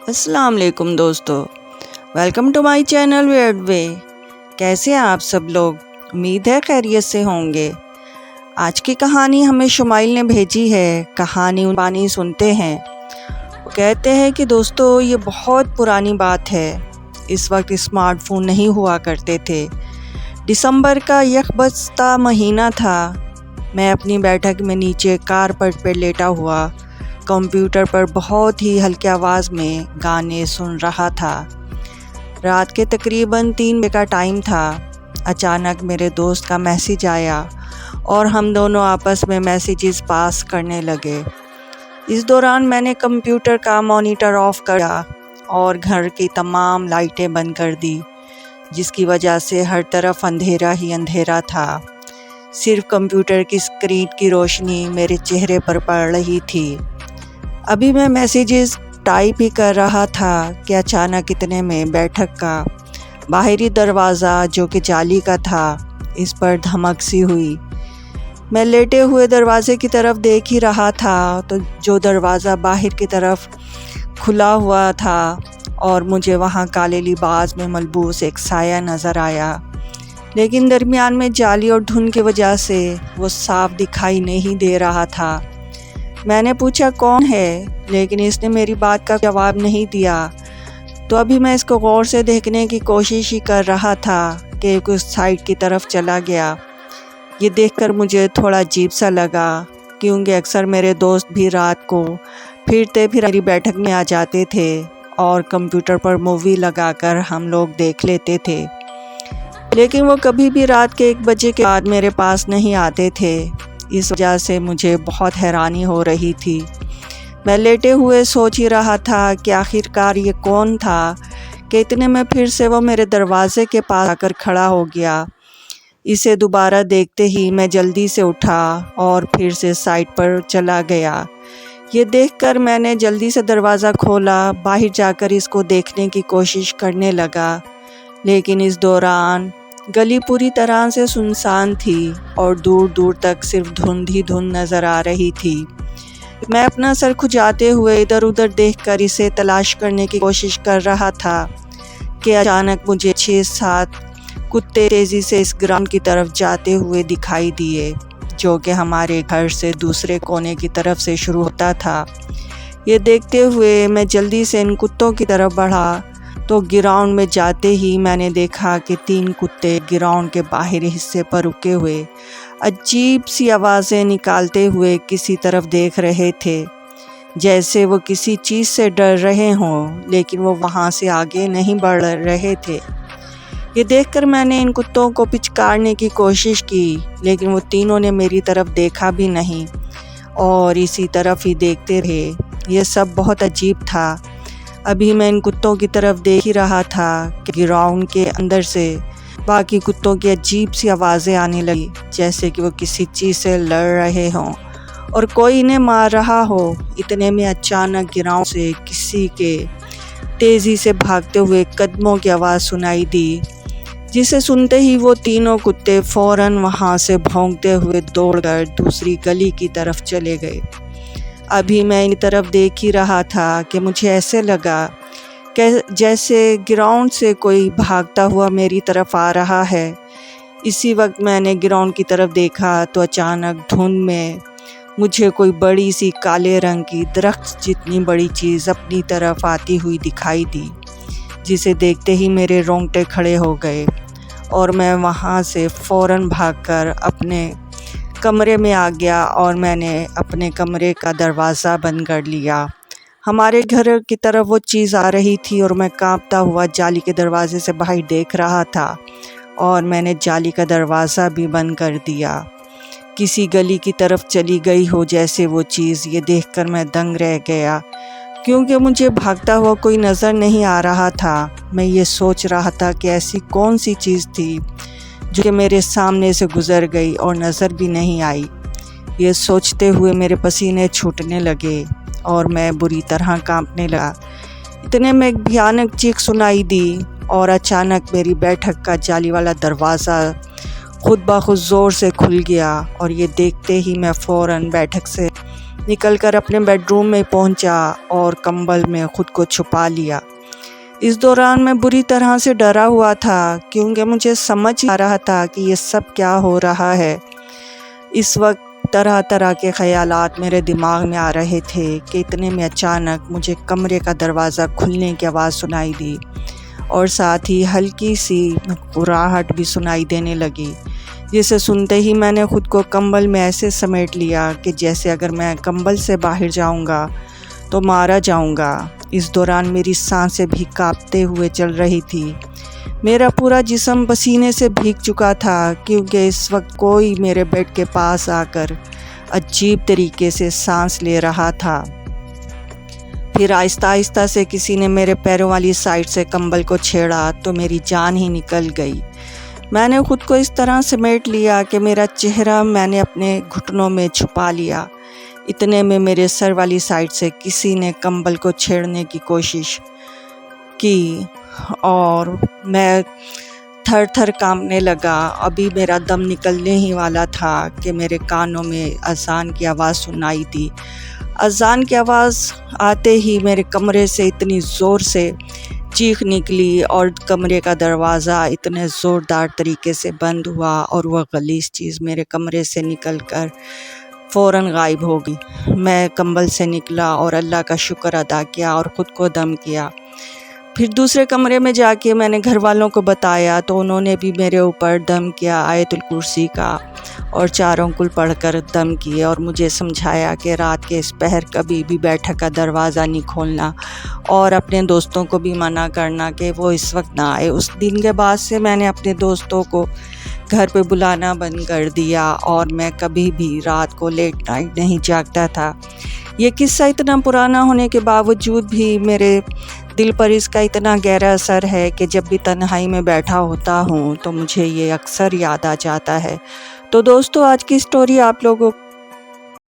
अस्सलाम वालेकुम दोस्तों, welcome to my channel weird way. कैसे हैं आप सब लोग? उम्मीद है खैरियत से होंगे। आज की कहानी हमें शुमाइल ने भेजी है। कहानी पानी सुनते हैं। वो कहते हैं कि दोस्तों ये बहुत पुरानी बात है। इस वक्त स्मार्टफोन नहीं हुआ करते थे। दिसंबर का यकबस्ता महीना था। मैं अपनी बैठक में नीचे कारपेट पर लेटा हुआ कंप्यूटर पर बहुत ही हल्की आवाज़ में गाने सुन रहा था। रात के तकरीबन 3 बजे का टाइम था। अचानक मेरे दोस्त का मैसेज आया और हम दोनों आपस में मैसेजेस पास करने लगे। इस दौरान मैंने कंप्यूटर का मॉनिटर ऑफ किया और घर की तमाम लाइटें बंद कर दी, जिसकी वजह से हर तरफ अंधेरा ही अंधेरा था। सिर्फ कंप्यूटर की स्क्रीन की रोशनी मेरे चेहरे पर पड़ रही थी। अभी मैं मैसेजेस टाइप ही कर रहा था कि अचानक इतने में बैठक का बाहरी दरवाज़ा, जो कि जाली का था, इस पर धमक सी हुई। मैं लेटे हुए दरवाज़े की तरफ देख ही रहा था तो जो दरवाज़ा बाहर की तरफ खुला हुआ था और मुझे वहाँ काले लिबास में मलबूस एक साया नज़र आया, लेकिन दरमियान में जाली और धुंध की वजह से वो साफ दिखाई नहीं दे रहा था। मैंने पूछा कौन है, लेकिन इसने मेरी बात का जवाब नहीं दिया। तो अभी मैं इसको गौर से देखने की कोशिश ही कर रहा था कि उस साइड की तरफ चला गया। ये देखकर मुझे थोड़ा अजीब सा लगा, क्योंकि अक्सर मेरे दोस्त भी रात को फिरते फिर मेरी बैठक में आ जाते थे और कंप्यूटर पर मूवी लगाकर हम लोग देख लेते थे, लेकिन वो कभी भी रात के 1 बजे के बाद मेरे पास नहीं आते थे। इस वजह से मुझे बहुत हैरानी हो रही थी। मैं लेटे हुए सोच ही रहा था कि आखिरकार ये कौन था कि इतने में फिर से वो मेरे दरवाज़े के पास आकर खड़ा हो गया। इसे दोबारा देखते ही मैं जल्दी से उठा और फिर से साइड पर चला गया। ये देखकर मैंने जल्दी से दरवाज़ा खोला, बाहर जाकर इसको देखने की कोशिश करने लगा, लेकिन इस दौरान गली पूरी तरह से सुनसान थी और दूर दूर तक सिर्फ धुंध ही धुंध नज़र आ रही थी। मैं अपना सर खुजाते हुए इधर उधर देखकर इसे तलाश करने की कोशिश कर रहा था कि अचानक मुझे 6-7 कुत्ते तेज़ी से इस ग्राउंड की तरफ जाते हुए दिखाई दिए, जो कि हमारे घर से दूसरे कोने की तरफ से शुरू होता था। ये देखते हुए मैं जल्दी से इन कुत्तों की तरफ बढ़ा तो ग्राउंड में जाते ही मैंने देखा कि 3 कुत्ते ग्राउंड के बाहरी हिस्से पर रुके हुए अजीब सी आवाज़ें निकालते हुए किसी तरफ देख रहे थे, जैसे वो किसी चीज़ से डर रहे हों, लेकिन वो वहाँ से आगे नहीं बढ़ रहे थे। ये देखकर मैंने इन कुत्तों को पिचकारने की कोशिश की, लेकिन वो तीनों ने मेरी तरफ देखा भी नहीं और इसी तरफ ही देखते रहे। ये सब बहुत अजीब था। अभी मैं इन कुत्तों की तरफ देख ही रहा था कि ग्राउंड के अंदर से बाकी कुत्तों की अजीब सी आवाज़ें आने लगी, जैसे कि वो किसी चीज़ से लड़ रहे हों और कोई इन्हें मार रहा हो। इतने में अचानक ग्राउंड से किसी के तेज़ी से भागते हुए कदमों की आवाज़ सुनाई दी, जिसे सुनते ही वो तीनों कुत्ते फ़ौरन वहाँ से भौंकते हुए दौड़कर दूसरी गली की तरफ चले गए। अभी मैं इन तरफ देख ही रहा था कि मुझे ऐसे लगा कि जैसे ग्राउंड से कोई भागता हुआ मेरी तरफ आ रहा है। इसी वक्त मैंने ग्राउंड की तरफ देखा तो अचानक धुंध में मुझे कोई बड़ी सी काले रंग की दरख्त जितनी बड़ी चीज़ अपनी तरफ आती हुई दिखाई दी, जिसे देखते ही मेरे रोंगटे खड़े हो गए और मैं वहाँ से फ़ौरन भागकर अपने कमरे में आ गया और मैंने अपने कमरे का दरवाज़ा बंद कर लिया। हमारे घर की तरफ वो चीज़ आ रही थी और मैं कांपता हुआ जाली के दरवाज़े से बाहर देख रहा था और मैंने जाली का दरवाज़ा भी बंद कर दिया। किसी गली की तरफ चली गई हो जैसे वो चीज़। ये देखकर मैं दंग रह गया, क्योंकि मुझे भागता हुआ कोई नज़र नहीं आ रहा था। मैं ये सोच रहा था कि ऐसी कौन सी चीज़ थी जो कि मेरे सामने से गुज़र गई और नज़र भी नहीं आई। ये सोचते हुए मेरे पसीने छूटने लगे और मैं बुरी तरह कांपने लगा। इतने में एक भयानक चीख सुनाई दी और अचानक मेरी बैठक का जाली वाला दरवाज़ा खुद ब खुद ज़ोर से खुल गया और ये देखते ही मैं फ़ौरन बैठक से نکل کر اپنے بیڈ روم میں پہنچا اور کمبل میں خود کو چھپا لیا۔ اس دوران میں بری طرح سے ڈرا ہوا تھا کیونکہ مجھے سمجھ آ رہا تھا کہ یہ سب کیا ہو رہا ہے۔ اس وقت طرح طرح کے خیالات میرے دماغ میں آ رہے تھے کہ اتنے میں اچانک مجھے کمرے کا دروازہ کھلنے کی آواز سنائی دی اور ساتھ ہی ہلکی سی گھراہٹ بھی سنائی دینے لگی، جسے سنتے ہی میں نے خود کو کمبل میں ایسے سمیٹ لیا کہ جیسے اگر میں کمبل سے باہر جاؤں گا تو مارا جاؤں گا۔ اس دوران میری سانسیں بھی کانپتے ہوئے چل رہی تھی۔ میرا پورا جسم پسینے سے بھیگ چکا تھا کیونکہ اس وقت کوئی میرے بیڈ کے پاس آ کر عجیب طریقے سے سانس لے رہا تھا۔ پھر آہستہ آہستہ سے کسی نے میرے پیروں والی سائڈ سے کمبل کو چھیڑا تو میری جان ہی نکل گئی۔ میں نے خود کو اس طرح سمیٹ لیا کہ میرا چہرہ میں نے اپنے گھٹنوں میں چھپا لیا۔ اتنے میں میرے سر والی سائڈ سے کسی نے کمبل کو چھیڑنے کی کوشش کی اور میں تھر تھر کانپنے لگا۔ ابھی میرا دم نکلنے ہی والا تھا کہ میرے کانوں میں اذان کی آواز سنائی دی۔ اذان کی آواز آتے ہی میرے کمرے سے اتنی زور سے چیخ نکلی اور کمرے کا دروازہ اتنے زوردار طریقے سے بند ہوا اور وہ غلیظ چیز میرے کمرے سے نکل کر فوراً غائب ہو گئی۔ میں کمبل سے نکلا اور اللہ کا شکر ادا کیا اور خود کو دم کیا۔ پھر دوسرے کمرے میں جا کے میں نے گھر والوں کو بتایا تو انہوں نے بھی میرے اوپر دم کیا آیت الکرسی کا اور 4 انگل پڑھ کر دم کیے اور مجھے سمجھایا کہ رات کے اس پہر کبھی بھی بیٹھک کا دروازہ نہیں کھولنا اور اپنے دوستوں کو بھی منع کرنا کہ وہ اس وقت نہ آئے۔ اس دن کے بعد سے میں نے اپنے دوستوں کو گھر پہ بلانا بند کر دیا اور میں کبھی بھی رات کو لیٹ نائٹ نہیں جاگتا تھا۔ یہ قصہ اتنا پرانا ہونے کے باوجود بھی میرے دل پر اس کا اتنا گہرا اثر ہے کہ جب بھی تنہائی میں بیٹھا ہوتا ہوں تو مجھے یہ اکثر یاد آ جاتا ہے۔ تو دوستو، آج کی سٹوری آپ لوگوں